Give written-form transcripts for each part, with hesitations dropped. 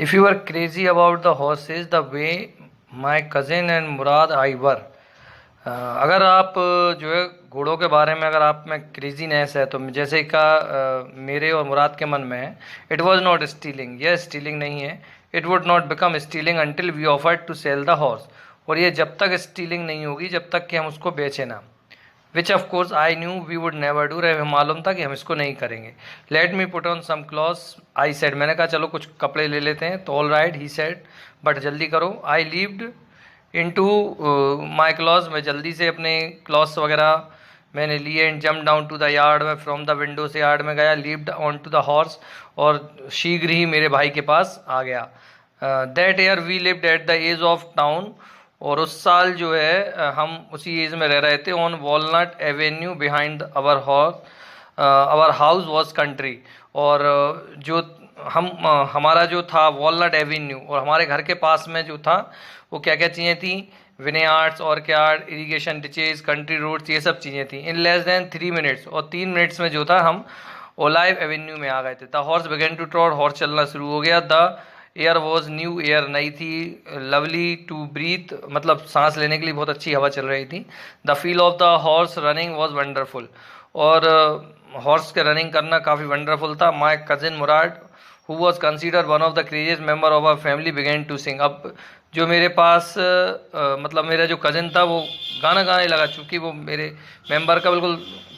If you are crazy about the horses the way my cousin and मुराद आई वर, अगर आप जो है घोड़ों के बारे में अगर आप में क्रेजीनेस है तो जैसे का मेरे और मुराद के मन में है, इट वॉज नॉट स्टीलिंग, यह स्टीलिंग नहीं है। It would not become stealing until we offered to sell the horse, और ये जब तक स्टीलिंग नहीं होगी जब तक कि हम उसको बेचें ना। Which of course I knew we would never do, रहे मालूम था कि हम इसको नहीं करेंगे। Let me put on some clothes I said, मैंने कहा चलो कुछ कपड़े ले लेते हैं। तो all right he said, but जल्दी करो। I leaped into my clothes, मैं जल्दी से अपने क्लॉथ्स वगैरह मैंने लिए। And jump down to the yard, मैं फ्रॉम द विंडो से यार्ड में गया। Leaped on to the horse, और शीघ्र ही मेरे भाई के पास आ गया। That year we lived at the edge of town, और उस साल जो है हम उसी एज में रह रहे थे। On walnut avenue behind our house was country, और जो हमारा जो था वॉलनट एवेन्यू, और हमारे घर के पास में जो था वो क्या क्या चीज़ें थी, vineyards, orchard, irrigation ditches, country roads, ये सब चीज़ें थी। इन लेस देन 3 मिनट्स, और 3 मिनट्स में जो था हम ओलाइव एवेन्यू में आ गए थे। The horse began to trot, horse चलना शुरू हो गया। The air was new, air नई थी। लवली टू ब्रीथ, मतलब सांस लेने के लिए बहुत अच्छी हवा चल रही थी। The feel of the horse running was wonderful, और हॉर्स के रनिंग करना काफ़ी वंडरफुल था। My cousin Mourad who was considered one of the craziest member of our family began to sing. अब जो मेरे पास मतलब मेरा जो कज़न था वो गाना गाने लगा, चूँकि वो मेरे मेंबर का बिल्कुल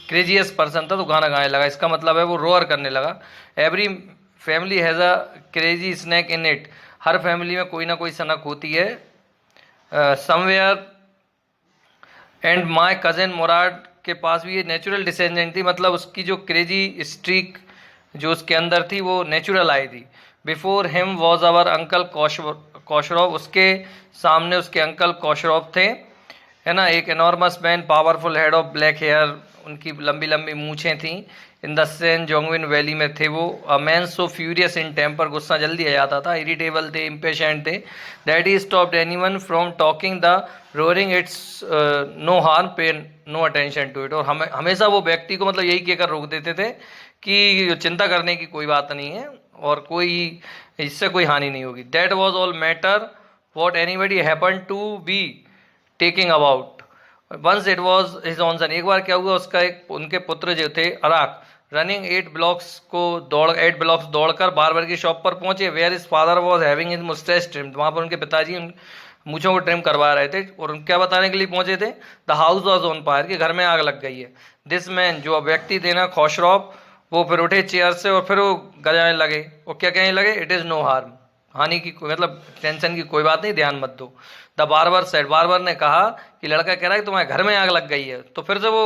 क्रेजियस्ट पर्सन था, तो गाना गाने लगा। इसका मतलब है वो रोअर करने लगा। Every family has a crazy snack in it, हर फैमिली में कोई ना कोई सनक होती है somewhere. And my cousin Mourad के पास भी ये नेचुरल डिसेंडेंट थी, मतलब उसकी जो क्रेजी स्ट्रीक जो उसके अंदर थी वो नेचुरल आई थी। Before him was our uncle Khosrove, उसके सामने उसके अंकल कौशरॉफ थे, है ना। एक enormous man, powerful head of black hair, उनकी लंबी लंबी मूछें थीं। In the San Joaquin valley में थे वो। A man so furious in temper, गुस्सा जल्दी आ जाता था। इरिटेबल थे, इम्पेशेंट थे। That he stopped anyone from talking the roaring it's no harm, pay no attention to it. और हमेशा वो व्यक्ति को मतलब यही कहकर रोक देते थे कि चिंता करने की कोई बात नहीं है और कोई इससे कोई हानि नहीं होगी। That was all matter what anybody happen to be talking about. Once it was his own son, एक बार क्या हुआ, उसका एक उनके पुत्र जो थे अराक, रनिंग 8 ब्लॉक्स दौड़कर बार्बर की शॉप पर पहुंचे। Where is father was having his mustache trimmed, वहाँ पर उनके पिताजी मूछों को ट्रिम करवा रहे थे। और क्या बताने के लिए पहुंचे थे, the house was on fire, कि घर में आग लग गई है। दिस मैन, जो व्यक्ति थे ना खौशरॉफ, वो फिर उठे चेयर से और फिर वो गजाने लगे और क्या कहने लगे, इट इज़ नो हार्म, हानि की मतलब टेंशन की कोई बात नहीं, ध्यान मत दो। द बार्बर सेड, बार्बर ने कहा कि लड़का कह रहा है कि तुम्हारे घर में आग लग गई है। तो फिर से वो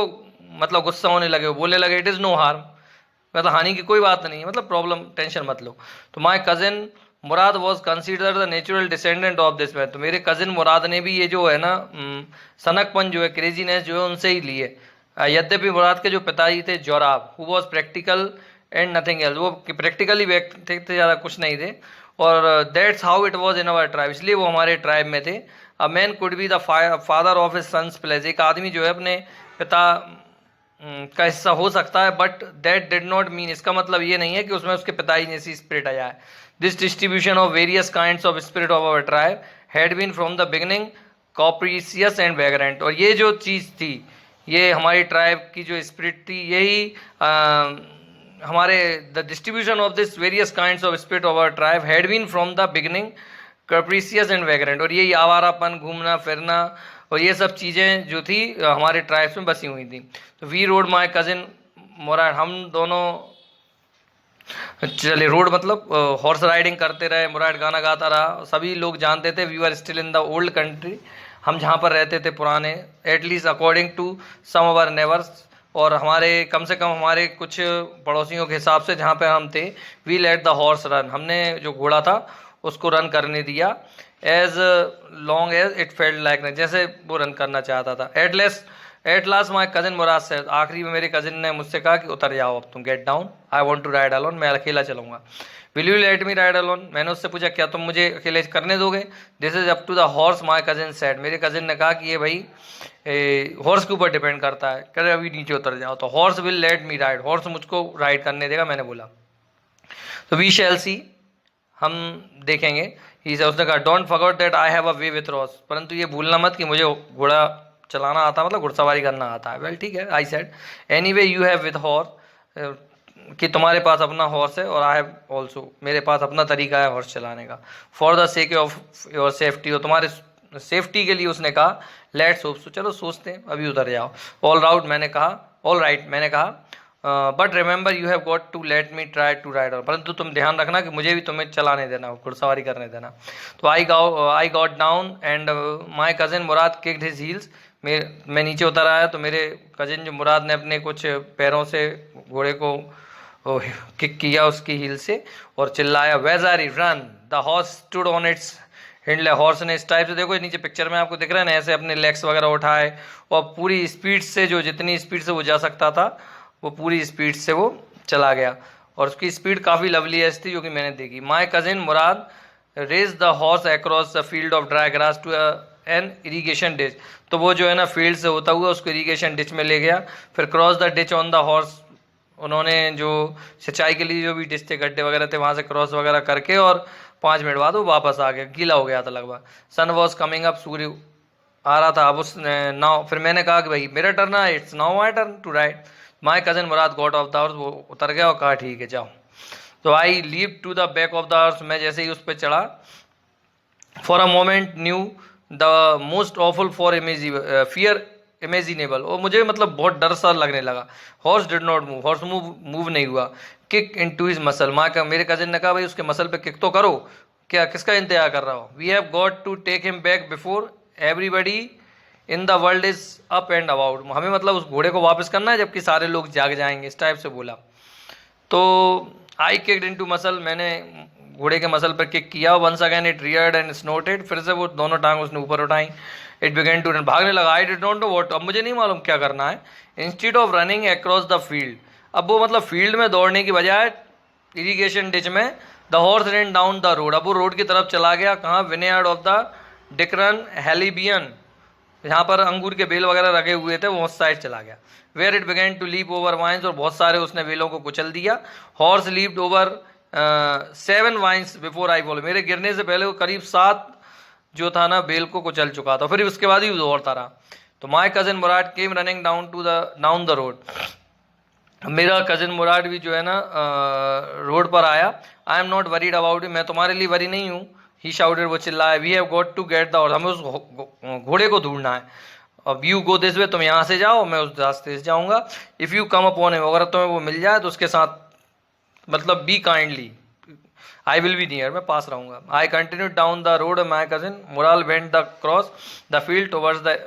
मतलब गुस्सा होने लगे, वो बोलने लगे इट इज़ नो हार्म, मतलब हानि की कोई बात नहीं है, मतलब प्रॉब्लम टेंशन मत लो। तो माई cousin Murad was consider the natural descendant of this man, तो मेरे कजिन मुराद ने भी ये जो है ना सनकपन जो है, क्रेजीनेस जो है, उनसे ही लिए। यद्यपि मुराद के जो पिताजी थे Zorab, who was practical and nothing else, वो प्रैक्टिकली व्यक्ति थे, ज़्यादा कुछ नहीं थे। और that's how it was in our tribe, इसलिए वो हमारे ट्राइब में थे। A man could be the father of his sons place, एक आदमी जो है अपने पिता का हिस्सा हो सकता है, but that did not mean, इसका मतलब ये नहीं है कि उसमें उसके पिताजी जैसी स्पिरिट आ जाए। This distribution of various kinds of spirit of our tribe had been from the beginning capricious and vagrant, और ये जो चीज़ थी, ये हमारी ट्राइब की जो स्पिरिट थी, यही हमारे the distribution of this various kinds of spirit of our tribe had been from the beginning capricious and vagrant, और यही आवारापन, घूमना फिरना और ये सब चीज़ें जो थी हमारे ट्राइब्स में बसी हुई थी। तो वी रोड माई कजिन मुराद, हम दोनों चले रोड मतलब हॉर्स राइडिंग करते रहे, मुराद गाना गाता रहा। सभी लोग जानते थे we are still in the old country, हम जहाँ पर रहते थे पुराने, at least according to some our neighbours, और हमारे कम से कम हमारे कुछ पड़ोसियों के हिसाब से जहाँ पे हम थे। We let the horse run, हमने जो घोड़ा था उसको रन करने दिया। As long as it felt like, जैसे वो रन करना चाहता था। At last my cousin Mourad से, आखिरी में मेरे कजिन ने मुझसे कहा कि उतर जाओ अब तुम, get down, I want to ride alone, मैं अकेला चलूँगा। Will you let me ride alone, मैंने उससे पूछा क्या तुम मुझे अकेले करने दोगे। This is up to the horse my cousin said, मेरे कजिन ने कहा कि ये भाई हॉर्स के ऊपर डिपेंड करता है, कह रहे अभी नीचे उतर जाओ। तो horse will let me ride, horse मुझको राइड करने देगा, मैंने बोला। तो वी शैल सी, हम देखेंगे। ही से उसने कहा don't forget that I have a way with horse, परंतु ये भूलना मत कि मुझे घोड़ा चलाना आता, मतलब घुड़सवारी करना आता है। वेल ठीक है, I said anyway you have with horse, कि तुम्हारे पास अपना हॉर्स है और आई हैव ऑल्सो, मेरे पास अपना तरीका है हॉर्स चलाने का। For the sake of your safety, और तुम्हारे सेफ्टी के लिए उसने कहा लेट्स होप, तो चलो सोचते हैं, अभी उतर जाओ। ऑल राउट मैंने कहा, ऑल राइट मैंने कहा, but remember you have got to let me try to ride on, परंतु तुम ध्यान रखना कि मुझे भी तुम्हें चलाने देना, घुड़सवारी करने देना। तो I got down and my cousin Murad kicked his heels, मैं नीचे उतर आया तो मेरे कजिन जो मुराद ने अपने कुछ पैरों से घोड़े को किक किया उसकी हील से, और चिल्लाया Vazire run, the horse stood on its hind, horse ने इस टाइप से, देखो नीचे पिक्चर में आपको दिख रहा है ना, ऐसे अपने लेग्स वगैरह उठाए और पूरी स्पीड से, जो जितनी स्पीड से वो जा सकता था वो पूरी स्पीड से वो चला गया, और उसकी स्पीड काफ़ी लवलीएस्ट थी जो कि मैंने देखी। My cousin Mourad raced the horse across the field of dry grass to an irrigation ditch, तो वो जो है ना फील्ड से होता हुआ उसको इरीगेशन डिच में ले गया, फिर cross the ditch on the horse, उन्होंने जो सिंचाई के लिए जो भी डिच थे, गड्ढे वगैरह थे, वहाँ से क्रॉस वगैरह करके, और 5 मिनट बाद वो वापस आ गया, गीला हो गया था लगभग। सन वॉज कमिंग अप, सूर्य आ रहा था। अब उस नाउ, फिर मैंने कहा कि भाई मेरा टर्न है, it's now my turn to ride. My cousin Mourad got off the horse, वो उतर गया और कहा ठीक है जाओ। तो आई लीव to the back of the horse, मैं जैसे ही उस पर चढ़ा, for a moment knew the most awful for fear imaginable, और मुझे मतलब बहुत डर सा लगने लगा। Horse did not move, horse move नहीं हुआ। Kick in to his muscle, मेरे कजिन ने कहा भाई उसके मसल पे किक तो करो, क्या किसका इंतजार कर रहा हो। We have got to take him back before everybody in the world is up and about, हमें मतलब उस घोड़े को वापस करना है जबकि सारे लोग जाग जाएंगे, इस टाइप से बोला। तो आई किक्ड इनटू मसल, मैंने घोड़े के मसल पर किक किया, once again it reared and snorted, फिर से वो दोनों टांग उसने ऊपर उठाई। इट बिगेन टू रन, भागने लगा। I did not know what, अब मुझे नहीं मालूम क्या करना है। Instead of running across the field, अब वो मतलब फील्ड में दौड़ने की बजाय इरीगेशन डिच में, the horse rain down the road, अब वो रोड की तरफ चला गया। कहाँ, विनेयार्ड ऑफ द डिक्रन हेलीबियन, यहाँ पर अंगूर के बेल वगैरह रखे हुए थे, वो उस साइड चला गया। Where it began to leap over vines, और बहुत सारे उसने बेलों को कुचल दिया। Horse leaped over 7 vines before I follow, मेरे गिरने से पहले वो करीब 7 जो था ना बेल को कुचल चुका था, फिर उसके बाद ही दौड़ता रहा। तो माई cousin Murad came running down the road, मेरा कजिन मुराद भी जो है ना रोड पर आया। I am not worried about it, मैं तुम्हारे लिए वरी नहीं हूँ। ही शाउटेड, वो चिल्लाया। We have got to get the horse, हमें उस घोड़े को ढूंढना है। अब यू गो दिस वे, तुम यहाँ से जाओ, मैं उस रास्ते से जाऊँगा। If you come upon him, अगर तुम्हें वो मिल जाए तो उसके साथ मतलब be kindly, I will be near, मैं पास रहूँगा। I continue down the road, my cousin Mourad went the cross the field towards the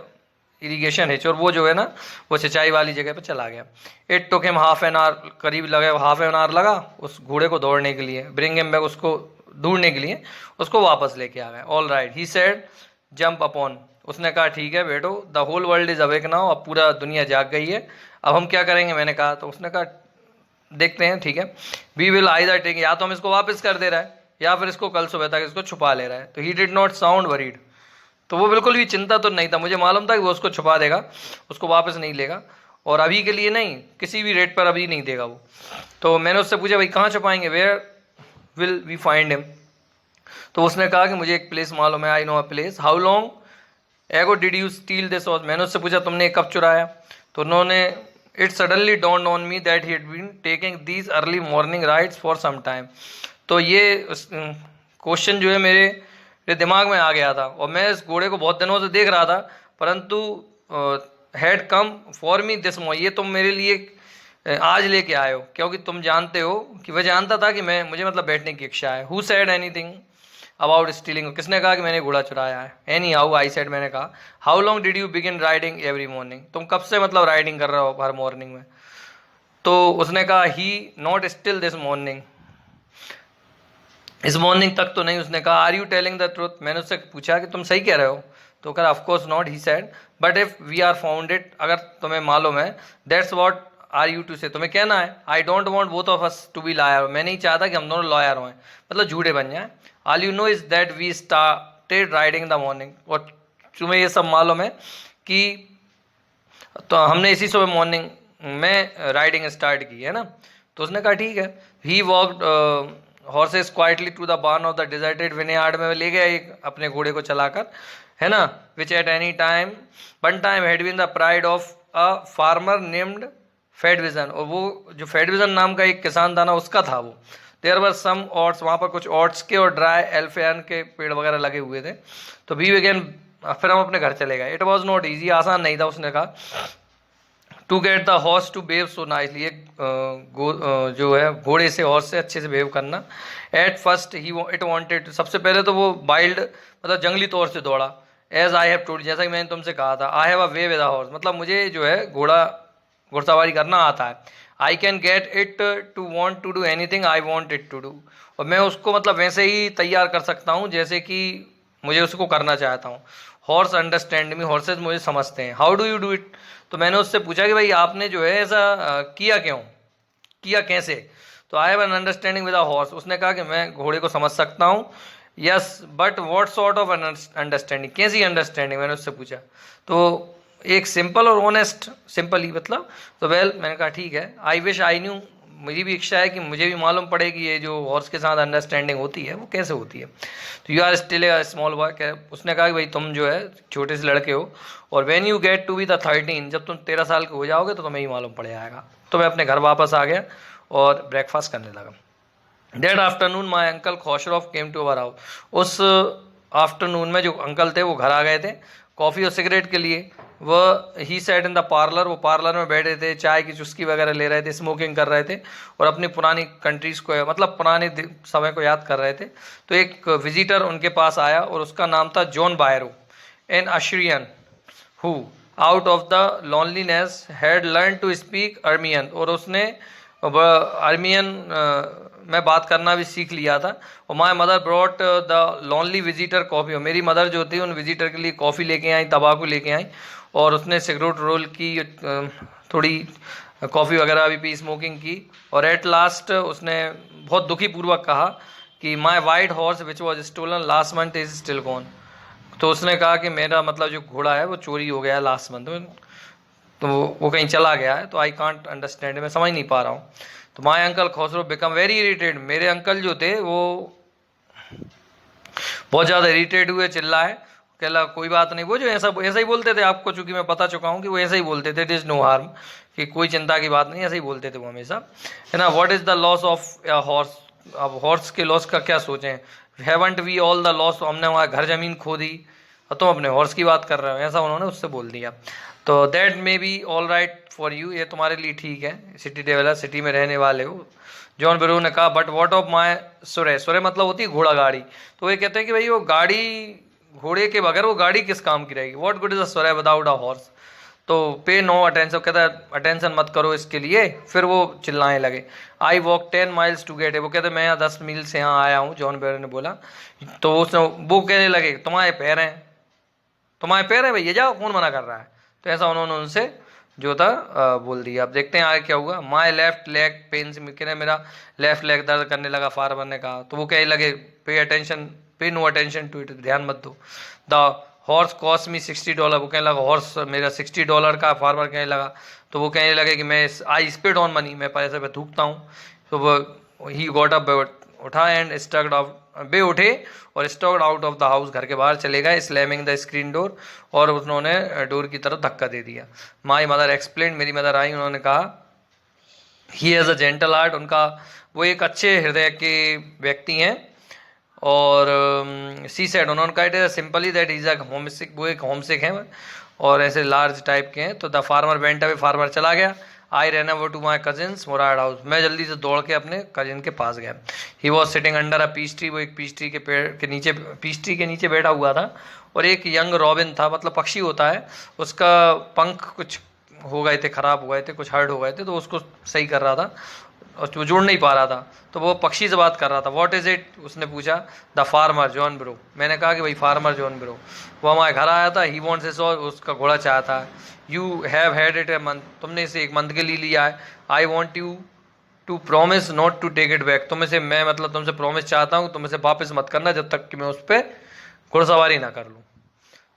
irrigation ditch, और वो जो है ना वो सिंचाई वाली जगह पे चला गया। It took him half an hour, करीब लगा हाफ एन आवर लगा उस घोड़े को दौड़ने के लिए, ब्रिंग हिम बैक, उसको ढूंढने के लिए, उसको वापस लेके आ गए। All right he said jump upon, उसने कहा ठीक है बैठो, the whole world is awake now, अब पूरा दुनिया जाग गई है, अब हम क्या करेंगे। मैंने कहा, तो उसने कहा देखते हैं, ठीक है। वी विल आइदर टेक, या तो हम इसको वापस कर दे रहा है या फिर इसको कल सुबह तक इसको छुपा ले रहा है। तो he did not sound worried, तो वो बिल्कुल भी चिंता तो नहीं था, मुझे मालूम था कि वो उसको छुपा देगा, उसको वापस नहीं लेगा, और अभी के लिए नहीं, किसी भी रेट पर अभी नहीं देगा वो। तो मैंने उससे पूछा भाई कहाँ छुपाएंगे, where will we find him. तो उसने कहा कि मुझे एक प्लेस मालूम है, I know a place. How long ago did you steal this horse, मैंने उससे पूछा तुमने कब चुराया। तो उन्होंने, it suddenly dawned on me that he had been taking these early morning rides for some time, तो ये क्वेश्चन जो है मेरे दिमाग में आ गया था, और मैं इस घोड़े को बहुत दिनों से देख रहा था, परंतु had come for me this morning, ये तुम मेरे लिए आज लेके आए हो, क्योंकि तुम जानते हो कि वह जानता था कि मुझे मतलब बैठने की इच्छा है। Who said anything about stealing, किसने कहा कि मैंने घोड़ा चुराया है। एनी हाउ आई सेड, मैंने कहा। How long did you begin riding every morning, तुम कब से मतलब राइडिंग कर रहे हो हर मॉर्निंग में। तो उसने कहा he not still this morning, इस मॉर्निंग तक तो नहीं। उसने कहा are you telling the truth, मैंने उससे पूछा कि तुम सही कह रहे हो। तो कहा of course not, he said but if we are found it, अगर तुम्हें मालूम है, that's what are you to say, तुम्हें कहना है। I don't want both of us to be liar, मैं नहीं चाहता कि हम दोनों लॉयर हों, मतलब झूठे बन जाए। All you know is that we started riding the morning, और तुम्हें ये सब मालूम है कि तो हमने इसी सुबह मॉर्निंग में राइडिंग स्टार्ट की है ना। तो उसने कहा ठीक है। He walked horses quietly to the barn of the deserted vineyard में ले गया एक अपने घोड़े को चलाकर, है ना, which at any time one time had been the pride of a farmer named Fedvision, और वो जो फेडविजन नाम का एक किसान था ना उसका था वो। देयर वर सम ऑट्स, वहाँ पर कुछ ऑट्स के और ड्राई एल्फेन के पेड़ वगैरह लगे हुए थे। तो वी अगेन, फिर हम अपने घर चले गए। इट वॉज नॉट ईजी, आसान नहीं था। उसने कहा to get the horse to behave so nicely, जो है घोड़े से, हॉर्स से अच्छे से बेव करना। At first he it wanted, सबसे पहले तो वो वाइल्ड मतलब जंगली तौर से दौड़ा। एज आई हैव टोल्ड, जैसा कि मैंने तुमसे कहा था, I have a way with a horse, मतलब मुझे जो है घुड़सवारी करना आता है। I can get it to want to do anything I want it to do, और मैं उसको मतलब वैसे ही तैयार कर सकता हूँ जैसे कि मुझे उसको करना चाहता हूँ। हॉर्स अंडरस्टैंड मी, हॉर्सेज मुझे समझते हैं। How do you do it, तो मैंने उससे पूछा कि भाई आपने जो है ऐसा किया क्यों, किया कैसे। तो I have an understanding with a horse, उसने कहा कि मैं घोड़े को समझ सकता हूँ। Yes but what sort of understanding, कैसी अंडरस्टैंडिंग, मैंने उससे पूछा। तो एक सिंपल और ऑनेस्ट, सिंपल ही मतलब। तो वेल, मैंने कहा ठीक है। आई विश आई न्यू, मेरी भी इच्छा है कि मुझे भी मालूम पड़े कि ये जो हॉर्स के साथ अंडरस्टैंडिंग होती है वो कैसे होती है। तो you are still a small boy, उसने कहा कि भाई तुम जो है छोटे से लड़के हो, और when you get to be the 13, जब तुम 13 साल के हो जाओगे तो तुम्हें ही मालूम पड़ जाएगा। तो मैं अपने घर वापस आ गया और ब्रेकफास्ट करने लगा। That afternoon my uncle Khosrove came to our house, उस आफ्टरनून में जो अंकल थे वो घर आ गए थे कॉफ़ी और सिगरेट के लिए। वह ही सेट इन द पार्लर, वो पार्लर में बैठे थे, चाय की चुस्की वगैरह ले रहे थे, स्मोकिंग कर रहे थे और अपनी पुरानी कंट्रीज़ को मतलब पुराने समय को याद कर रहे थे। तो एक विजिटर उनके पास आया और उसका नाम था John Byro, an Assyrian who out of the loneliness had learn to speak Armenian, और उसने अर्मियन में बात करना भी सीख लिया था। और my mother brought the lonely visitor coffee, और मेरी मदर जो थी उन विजिटर के लिए कॉफ़ी लेके आई, तंबाकू लेके आई, और उसने सिगरेट रोल की, थोड़ी कॉफ़ी वगैरह भी पी, स्मोकिंग की। और एट लास्ट उसने बहुत दुखी पूर्वक कहा कि my white horse which was stolen last month is still gone, तो उसने कहा कि मेरा मतलब जो घोड़ा है वो चोरी हो गया है लास्ट मंथ में, तो वो कहीं चला गया है। तो आई कांट अंडरस्टैंड, मैं समझ नहीं पा रहा हूँ। तो my uncle Khosrove become very irritated, मेरे अंकल जो थे वो बहुत ज़्यादा इरीटेट हुए, चिल्लाए, कहला कोई बात नहीं, वो जो ऐसा ही बोलते थे आपको, चूंकि मैं बता चुका हूँ कि वो ऐसा ही बोलते थे, इट इज़ नो हार्म, कि कोई चिंता की बात नहीं, ऐसा ही बोलते थे वो हमेशा, है ना। What is the loss of a horse, अब हॉर्स के लॉस का क्या सोचें। Haven't we all the loss, हमने वहाँ घर ज़मीन खो दी और तुम अपने हॉर्स की बात कर रहे हो, ऐसा उन्होंने उससे बोल दिया। तो that may be all right for you, ये तुम्हारे लिए ठीक है, सिटी डेवलर, सिटी में रहने वाले हो। जॉन बेरू ने कहा बट वॉट ऑफ माई सुरे, सुरे मतलब होती है घोड़ा गाड़ी। तो ये कहते हैं कि भाई वो गाड़ी, घोड़े के बगैर वो गाड़ी किस काम की रहेगी, व्हाट गुड इज अ सुरे विदाउट अ हॉर्स। तो पे नो अटेंशन, कहता है अटेंशन मत करो इसके लिए। फिर वो चिल्लाने लगे। I walk 10 miles to get, वो कहते मैं यहाँ 10 मील से यहाँ आया हूँ, जॉन बेरू ने बोला। तो उसने वो कहने लगे तुम्हारे पैर हैं, तुम्हारे पैर हैं भैया, जाओ, कौन मना कर रहा है। तो ऐसा उन्होंने उनसे जो था बोल दिया। अब देखते हैं आगे क्या हुआ। माई लेफ्ट लेग पेन से, कहने मेरा लेफ्ट लेग दर्द करने लगा, फार्मर ने कहा। तो वो कहने लगे पे अटेंशन, पे नो अटेंशन टू इट, ध्यान मत दो। द हॉर्स कॉस्ट मी $60, वो कहने लगा हॉर्स मेरा $60 का, फार्मर कहने लगा। तो वो कहने लगे कि मैं आई स्पेड ऑन मनी, मैं पैसे पे थूकता हूँ। तो वो ही गॉट अप, उठा एंड स्टक्ड ऑफ, बे उठे और stocked out of the house, घर के बाहर चले गए, स्लैमिंग द स्क्रीन डोर, और उन्होंने डोर की तरफ धक्का दे दिया। माई मदर एक्सप्लेन, मेरी मदर आई, उन्होंने कहा he has a gentle heart, उनका वो एक अच्छे हृदय के व्यक्ति हैं। और सी सेड, उन्होंने कहा it is simply that is a homesick, वो एक होमसिक हैं और ऐसे लार्ज टाइप के हैं। तो the farmer went away, farmer चला गया। I ran over to my cousins Mourad house, मैं जल्दी से दौड़ के अपने कजिन के पास गया। He was sitting under a peach tree, वो एक पीस ट्री के पेड़ के नीचे, पीस ट्री के नीचे बैठा हुआ था। और एक यंग रॉबिन था, मतलब पक्षी होता है, उसका पंख कुछ हो गए थे, ख़राब हो गए थे, कुछ हर्ट हो गए थे, तो उसको सही कर रहा था और वो जुड़ नहीं पा रहा था। तो वो पक्षी से बात कर रहा था। व्हाट इज़ इट, उसने पूछा। द फार्मर जॉन ब्रो, मैंने कहा कि भाई फार्मर जॉन ब्रो, वो हमारे घर आया था। ही वॉन्ट्स इट, उसका घोड़ा चाहता है। You have had it a month, तुमने इसे एक मंथ के लिए लिया है। I want you to promise not to take it back, तुम इसे, मैं मतलब तुमसे प्रॉमिस चाहता हूँ तुम इसे वापस मत करना जब तक कि मैं उस पर घुड़सवारी ना कर लूँ।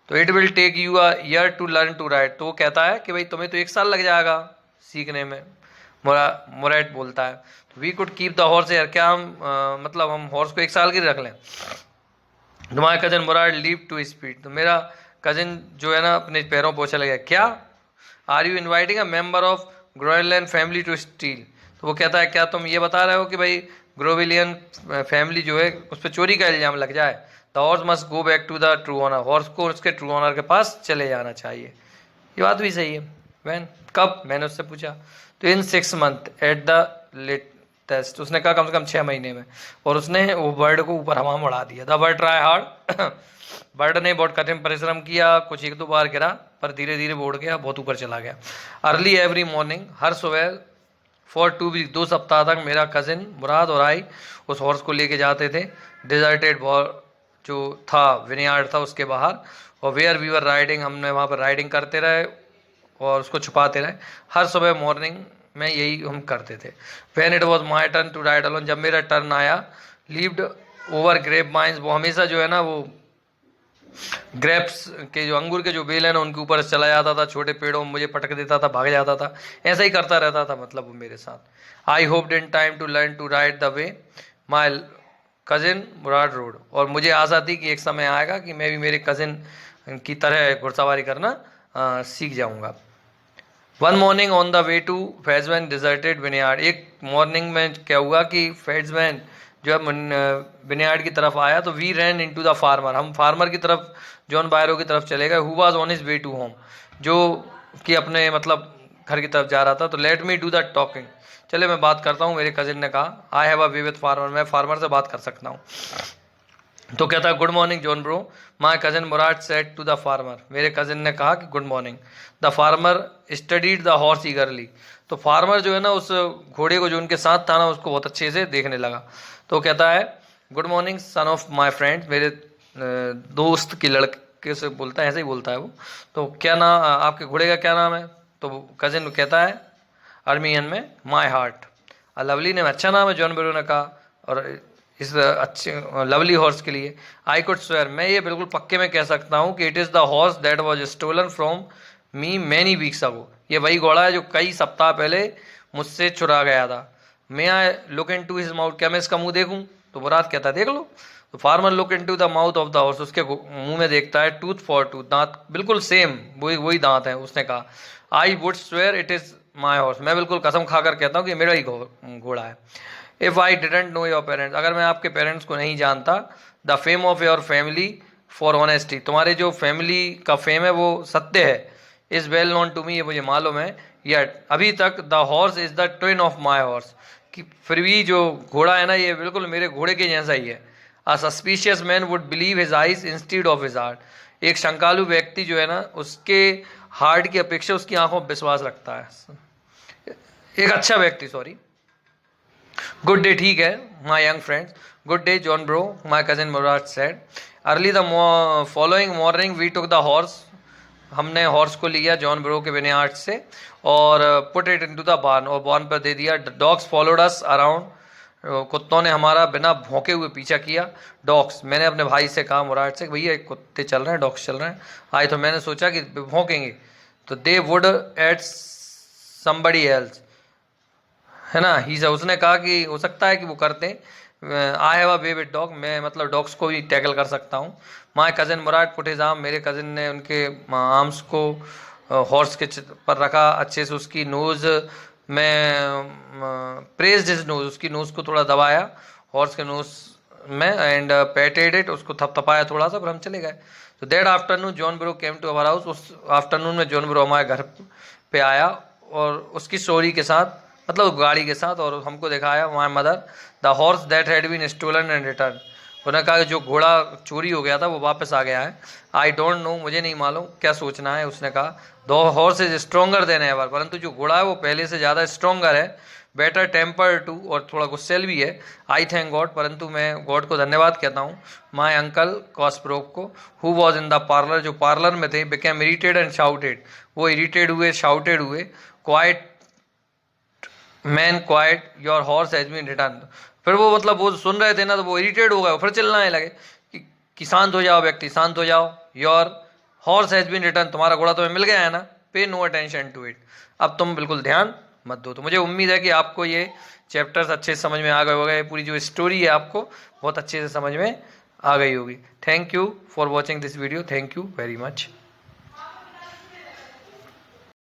तो it will take you a year to learn to ride, तो वो कहता है कि भाई तुम्हें तो 1 साल लग जाएगा सीखने में, मुराद बोलता है, we could keep the horse year, क्या हम मतलब हम हॉर्स को 1 साल की रख लें। तो माय कजन मुराद लीव टू स्पीड, तो मेरा कजिन जो है ना अपने पैरों पोछा लगा, क्या are you inviting a member of Garoghlanian family to steal, तो वो कहता है क्या तुम ये बता रहे हो कि भाई ग्रोविलियन फैमिली जो है उस पर चोरी का इल्जाम लग जाए। The horse must go back to the true owner, हॉर्स को उसके ट्रू ऑनर के पास चले जाना चाहिए। ये बात भी सही है। वैन कब, मैंने उससे पूछा, तो इन 6 मंथ एट द लेटेस्ट, उसने कहा कम से कम 6 महीने में, और उसने वो बर्ड को ऊपर हवा में उड़ा दिया। The bird try hard, bird ने बहुत कठिन परिश्रम किया, कुछ 1-2 बार गिरा पर धीरे धीरे वो उड़ गया, बहुत ऊपर चला गया। अर्ली एवरी मॉर्निंग, हर सुबह फॉर 2 वीक, 2 सप्ताह तक मेरा कजिन मुराद और आई उस हॉर्स को लेके जाते थे डिजर्टेड जो था विनयार्ड था उसके बाहर, और वेयर वी वर राइडिंग, हमने वहाँ पर राइडिंग करते रहे और उसको छुपाते रहे। हर सुबह मॉर्निंग में यही हम करते थे। When it was my turn to ride alone, जब मेरा टर्न आया, लीव्ड ओवर ग्रेप वाइन्स, वो हमेशा जो है ना वो ग्रेप्स के जो अंगूर के जो बेल है ना उनके ऊपर चला जाता था, छोटे पेड़ों में मुझे पटक देता था, भाग जाता था, ऐसा ही करता रहता था मतलब वो मेरे साथ। I hoped in time to learn to ride the way my cousin Mourad rode, और मुझे आशा थी कि एक समय आएगा कि मैं भी मेरे कजिन की तरह घुड़सवारी करना सीख जाऊंगा। One morning on the way to Fetvajian deserted vineyard, एक मॉर्निंग में क्या हुआ कि फैजमैन जो विनयार्ड की तरफ आया, तो we ran into the farmer, हम फार्मर की तरफ जॉन बायरो की तरफ चले गए, who was on his way to home, जो कि अपने मतलब घर की तरफ जा रहा था। तो let me do the talking, चले मैं बात करता हूँ, मेरे कजिन ने कहा। I have a way with farmer, मैं फार्मर से बात कर सकता हूँ। तो कहता है good morning John Byro, my cousin Mourad said to the farmer, मेरे कजिन ने कहा कि good morning. The farmer studied the horse eagerly, तो फार्मर जो है ना उस घोड़े को जो उनके साथ था ना उसको बहुत अच्छे से देखने लगा। तो कहता है good morning son of my friend, मेरे दोस्त की लड़के से बोलता है, ऐसे ही बोलता है वो। तो क्या नाम आपके घोड़े का, क्या नाम है? तो कजिन कहता है अर्मियन में माई हार्ट। लवली ने अच्छा नाम है, जॉन ब्रो ने कहा, और इस अच्छे लवली हॉर्स के लिए। आई कुड स्वेयर, मैं ये बिल्कुल पक्के में कह सकता हूँ कि it is the horse that was stolen from me many weeks ago, ये वही घोड़ा है जो कई सप्ताह पहले मुझसे चुरा गया था। मैं I look in to his mouth, क्या मैं इसका मुंह देखूं? तो मुराद कहता है देख लो। तो farmer look in to the mouth of the horse, उसके मुंह में देखता है, टूथ फॉर टूथ, दांत बिल्कुल सेम वही दांत है। उसने कहा I would swear it is my horse, मैं बिल्कुल कसम खाकर कहता हूँ कि मेरा ही घोड़ा है। If I didn't know your parents, अगर मैं आपके पेरेंट्स को नहीं जानता, the fame of your family for honesty, तुम्हारे जो फैमिली का फेम है वो सत्य है, is well known to me, ये मुझे मालूम है। यट अभी तक the horse is the twin of my horse, कि फिर भी जो घोड़ा है ना ये बिल्कुल मेरे घोड़े के जैसा ही है। A suspicious man would believe his eyes instead of his heart, एक शंकालु व्यक्ति जो है ना उसके हार्ट की अपेक्षा उसकी आंखों पर विश्वास रखता है, एक अच्छा व्यक्ति, सॉरी। गुड डे, ठीक है my young friends, good day John Byro, my cousin Mourad said. Early the following morning we took the horse, हमने हॉर्स को लिया जॉन ब्रो के विनयार्ड से और पुट इट इनटू द बार्न, और बार्न पर दे दिया। डॉग्स फॉलोड अस अराउंड, कुत्तों ने हमारा बिना भौंके हुए पीछा किया। डॉग्स, मैंने अपने भाई से कहा मुराद से, भैया कुत्ते चल रहे हैं, डॉग्स चल रहे हैं। आई तो मैंने सोचा कि भौंकेंगे, तो they would at somebody else, है ना, ही से उसने कहा कि हो सकता है कि वो करते। आई have a way with dog, मैं मतलब डॉग्स को भी टैकल कर सकता हूँ। माई कजिन मुराद पुट हिज आर्म, मेरे कजिन ने उनके आर्म्स को हॉर्स के पर रखा, अच्छे से उसकी नोज़ में प्रेस्ड हिज नोज, उसकी नोज़ को थोड़ा दबाया हॉर्स के नोज़ में, एंड पेटेड इट, उसको थपथपाया थोड़ा सा, फिर हम चले गए। तो that afternoon John Byro came to our house, उस आफ्टरनून में जॉन ब्रो हमारे घर पे आया और उसकी स्टोरी के साथ, मतलब गाड़ी के साथ, और हमको दिखाया my mother the horse that had been stolen and return, उन्होंने कहा कि जो घोड़ा चोरी हो गया था वो वापस आ गया है। आई डोंट नो, मुझे नहीं मालूम क्या सोचना है। उसने कहा the horse is stronger then ever, परंतु जो घोड़ा है वो पहले से ज़्यादा स्ट्रोंगर है, बेटर टेम्पर टू, और थोड़ा गुस्सेल भी है। आई थैंक गॉड, परंतु मैं गॉड को धन्यवाद कहता हूँ। माई अंकल कॉस्प्रोव को, who was in the parlour, जो पार्लर में थे, बिकेम इरिटेड एंड शाउटेड, वो इरिटेड हुए, शाउटेड हुए। Quiet man quiet, your horse has been return, फिर वो मतलब वो सुन रहे थे ना तो वो इरिटेट हो गए, फिर चिल्लाने लगे कि शांत हो जाओ व्यक्ति, शांत हो जाओ। Your horse has been return, तुम्हारा घोड़ा तुम्हें मिल गया है ना, पे नो अटेंशन टू इट, अब तुम बिल्कुल ध्यान मत दो। तो मुझे उम्मीद है कि आपको ये चैप्टर्स अच्छे से समझ में आ गए होंगे, पूरी जो स्टोरी है आपको बहुत अच्छे से समझ में आ गई होगी। Thank you for watching this video, thank you very much.